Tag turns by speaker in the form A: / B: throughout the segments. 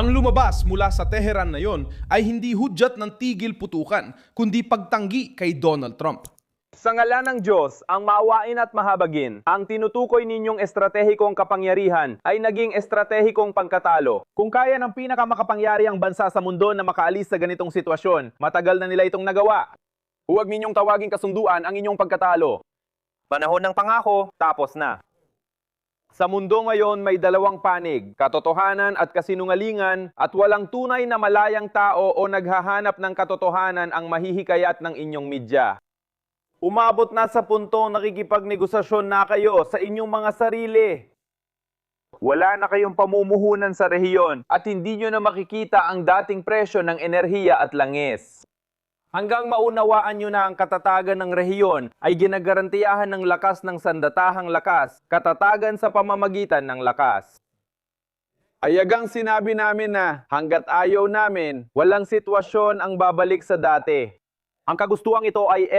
A: Ang lumabas mula sa Tehran na yon ay hindi hudyat ng tigil putukan, kundi pagtanggi kay Donald Trump.
B: Sa ngalan ng Diyos, ang maawain at mahabagin, ang tinutukoy ninyong estratehikong kapangyarihan ay naging estratehikong pangkatalo. Kung kaya ng pinakamakapangyarihang bansa sa mundo na makaalis sa ganitong sitwasyon, matagal na nila itong nagawa. Huwag ninyong tawaging kasunduan ang inyong pagkatalo. Panahon ng pangako, tapos na. Sa mundo ngayon may dalawang panig, katotohanan at kasinungalingan, at walang tunay na malayang tao o naghahanap ng katotohanan ang mahihikayat ng inyong media. Umabot na sa puntong nakikipagnegosasyon na kayo sa inyong mga sarili. Wala na kayong pamumuhunan sa rehiyon at hindi nyo na makikita ang dating presyo ng enerhiya at langis. Hanggang maunawaan nyo na ang katatagan ng rehiyon ay ginagarantiyahan ng lakas ng sandatahang lakas, katatagan sa pamamagitan ng lakas. Ayagang sinabi namin na hanggat ayaw namin, walang sitwasyon ang babalik sa dati. Ang kagustuhang ito ay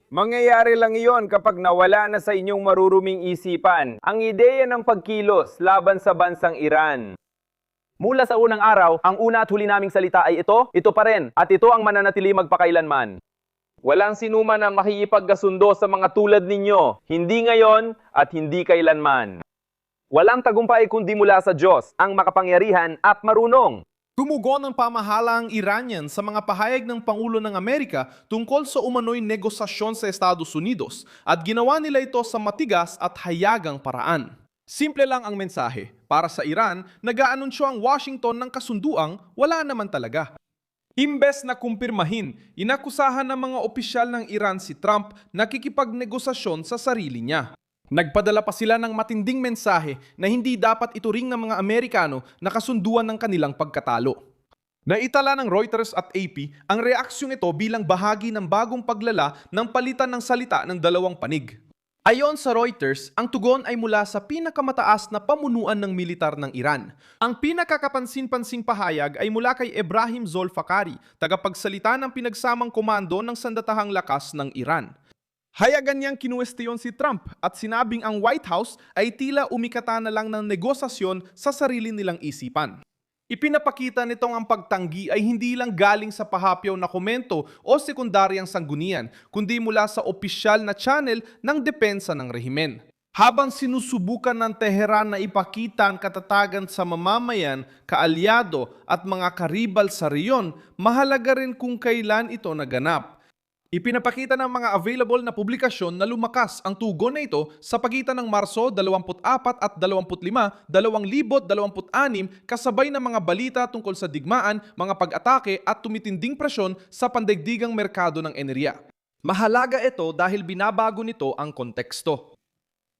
B: mangyayari lang iyon kapag nawala na sa inyong maruruming isipan ang ideya ng pagkilos laban sa bansang Iran. Mula sa unang araw, ang una at huli naming salita ay ito pa rin, at ito ang mananatili magpakailanman. Walang sinuman ang makikipagkasundo sa mga tulad ninyo, hindi ngayon at hindi kailanman. Walang tagumpay kundi mula sa Diyos, ang makapangyarihan at marunong.
A: Tumugon ang pamahalang Iranian sa mga pahayag ng Pangulo ng Amerika tungkol sa umano'y negosasyon sa Estados Unidos at ginawa nila ito sa matigas at hayagang paraan. Simple lang ang mensahe. Para sa Iran, nag-aanunsyo ang Washington ng kasunduang wala naman talaga. Imbes na kumpirmahin, inakusahan ng mga opisyal ng Iran si Trump na kikipagnegosasyon sa sarili niya. Nagpadala pa sila ng matinding mensahe na hindi dapat ituring ng mga Amerikano na kasunduan ng kanilang pagkatalo. Naitala ng Reuters at AP ang reaksyong ito bilang bahagi ng bagong paglala ng palitan ng salita ng dalawang panig. Ayon sa Reuters, ang tugon ay mula sa pinakamataas na pamunuan ng militar ng Iran. Ang pinakakapansin-pansing pahayag ay mula kay Ebrahim Zolfakhari, tagapagsalita ng pinagsamang komando ng sandatahang lakas ng Iran. Hayagan niyang kinuwestiyon si Trump at sinabing ang White House ay tila umikata na lang ng negosasyon sa sarili nilang isipan. Ipinapakita nitong ang pagtanggi ay hindi lang galing sa pahapyaw na komento o sekundaryang sanggunian, kundi mula sa opisyal na channel ng depensa ng rehimen. Habang sinusubukan ng Tehran na ipakita ang katatagan sa mamamayan, kaalyado at mga karibal sa rehiyon, mahalaga rin kung kailan ito naganap. Ipinapakita ng mga available na publikasyon na lumakas ang tugon na ito sa pagitan ng Marso 24 at 25, 2026 kasabay ng mga balita tungkol sa digmaan, mga pag-atake at tumitinding presyon sa pandaigdigang merkado ng enerhiya. Mahalaga ito dahil binabago nito ang konteksto.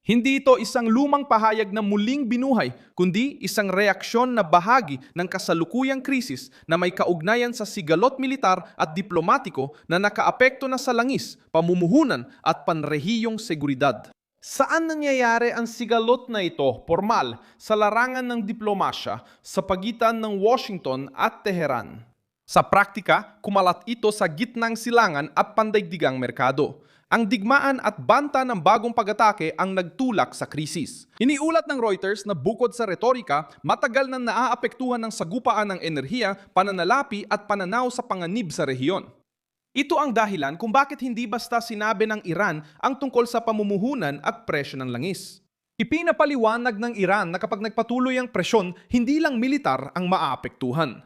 A: Hindi ito isang lumang pahayag na muling binuhay, kundi isang reaksyon na bahagi ng kasalukuyang krisis na may kaugnayan sa sigalot militar at diplomatiko na nakaapekto na sa langis, pamumuhunan at panrehiyong seguridad. Saan nangyayari ang sigalot na ito formal sa larangan ng diplomasya sa pagitan ng Washington at Tehran? Sa praktika, kumalat ito sa gitnang silangan at pandaigdigang merkado. Ang digmaan at banta ng bagong pag-atake ang nagtulak sa krisis. Iniulat ng Reuters na bukod sa retorika, matagal na naaapektuhan ng sagupaan ng enerhiya, pananalapi at pananaw sa panganib sa rehiyon. Ito ang dahilan kung bakit hindi basta sinabi ng Iran ang tungkol sa pamumuhunan at presyo ng langis. Ipinapaliwanag ng Iran na kapag nagpatuloy ang presyon, hindi lang militar ang maaapektuhan.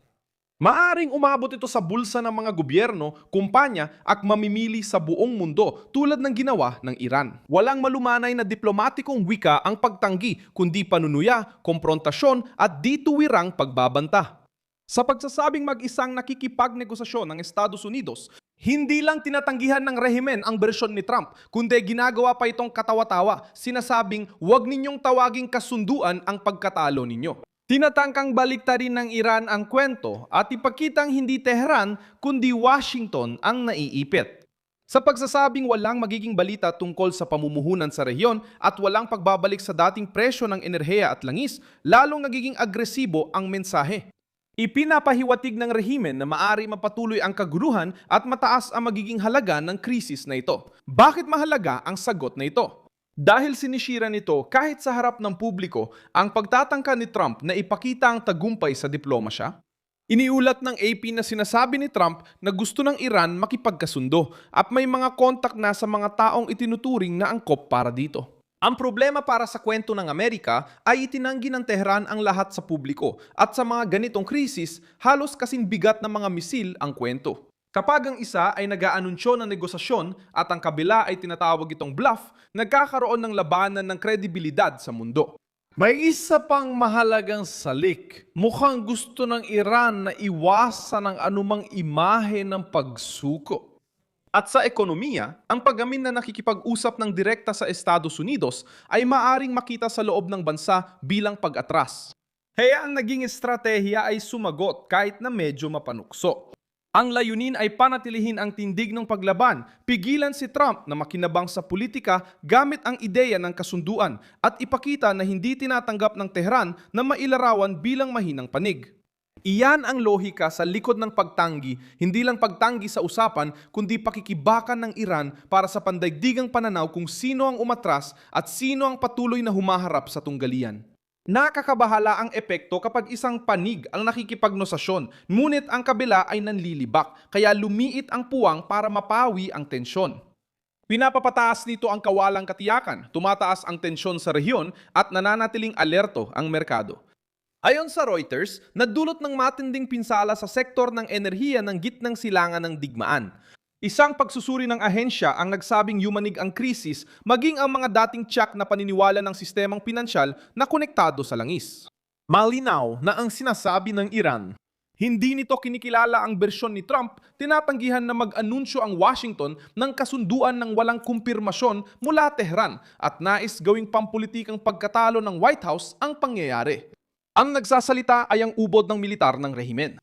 A: Maaring umabot ito sa bulsa ng mga gobyerno, kumpanya at mamimili sa buong mundo tulad ng ginawa ng Iran. Walang malumanay na diplomatikong wika ang pagtanggi kundi panunuya, komprontasyon at dituwirang pagbabanta. Sa pagsasabing mag-isang nakikipagnegosasyon ng Estados Unidos, hindi lang tinatanggihan ng rehimen ang bersyon ni Trump, kundi ginagawa pa itong katawa-tawa, sinasabing huwag ninyong tawaging kasunduan ang pagkatalo ninyo. Tinatangkang baliktarin ng Iran ang kwento at ipakitang hindi Tehran kundi Washington ang naiipit. Sa pagsasabing walang magiging balita tungkol sa pamumuhunan sa rehiyon at walang pagbabalik sa dating presyo ng enerhiya at langis, lalong nagiging agresibo ang mensahe. Ipinapahiwatig ng rehimen na maari mapatuloy ang kaguluhan at mataas ang magiging halaga ng krisis na ito. Bakit mahalaga ang sagot na ito? Dahil sinisira nito kahit sa harap ng publiko ang pagtatangka ni Trump na ipakita ang tagumpay sa diplomasya. Iniulat ng AP na sinasabi ni Trump na gusto ng Iran makipagkasundo at may mga kontak na sa mga taong itinuturing na angkop para dito. Ang problema para sa kwento ng Amerika ay itinanggi ng Tehran ang lahat sa publiko at sa mga ganitong krisis, halos kasing bigat ng mga misil ang kwento. Kapag ang isa ay nag-aanunsyo ng negosasyon at ang kabila ay tinatawag itong bluff, nagkakaroon ng labanan ng kredibilidad sa mundo. May isa pang mahalagang salik. Mukhang gusto ng Iran na iwasan ang anumang imahe ng pagsuko. At sa ekonomiya, ang paggamin na nakikipag-usap ng direkta sa Estados Unidos ay maaring makita sa loob ng bansa bilang pag-atras. Kaya ang naging estratehiya ay sumagot kahit na medyo mapanukso. Ang layunin ay panatilihin ang tindig ng paglaban, pigilan si Trump na makinabang sa politika gamit ang ideya ng kasunduan at ipakita na hindi tinatanggap ng Tehran na mailarawan bilang mahinang panig. Iyan ang lohika sa likod ng pagtanggi, hindi lang pagtanggi sa usapan kundi pakikibakan ng Iran para sa pandaigdigang pananaw kung sino ang umatras at sino ang patuloy na humaharap sa tunggalian. Nakakabahala ang epekto kapag isang panig ang nakikipagnosasyon, ngunit ang kabila ay nanlilibak, kaya lumiit ang puwang para mapawi ang tensyon. Pinapapataas nito ang kawalang katiyakan, tumataas ang tensyon sa rehiyon at nananatiling alerto ang merkado. Ayon sa Reuters, nadulot ng matinding pinsala sa sektor ng enerhiya ng gitnang silangan ng digmaan. Isang pagsusuri ng ahensya ang nagsabing yumanig ang krisis maging ang mga dating tiyak na paniniwala ng sistemang pinansyal na konektado sa langis. Malinaw na ang sinasabi ng Iran. Hindi nito kinikilala ang bersyon ni Trump, tinatanggihan na mag-anunsyo ang Washington ng kasunduan ng walang kumpirmasyon mula Tehran at nais gawing pampulitikang pagkatalo ng White House ang pangyayari. Ang nagsasalita ay ang ubod ng militar ng rehimen.